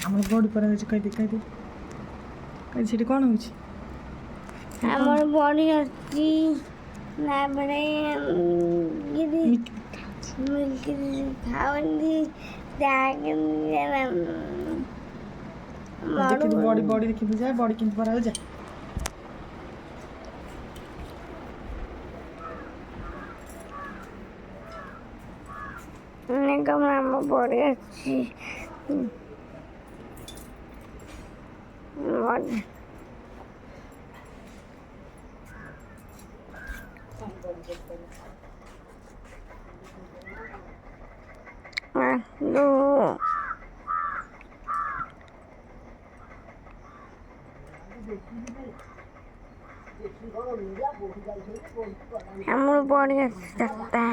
ଆମର ବଡ଼ି ପରା ହେଉଛି କହିଦେ ସେଠି କ'ଣ ହେଉଛି? ଆମର ବଡ଼ି ଅଛି ତାପରେ ଖାଉନ୍ତି ବଡ଼ି ଦେଖିବୁ ଯା ବଡ଼ି କେମିତି ପରା ଯା ଆମ ବଡ଼ି ଅଛି ଆମର ବଡ଼ି ଅଛି 4ଟା।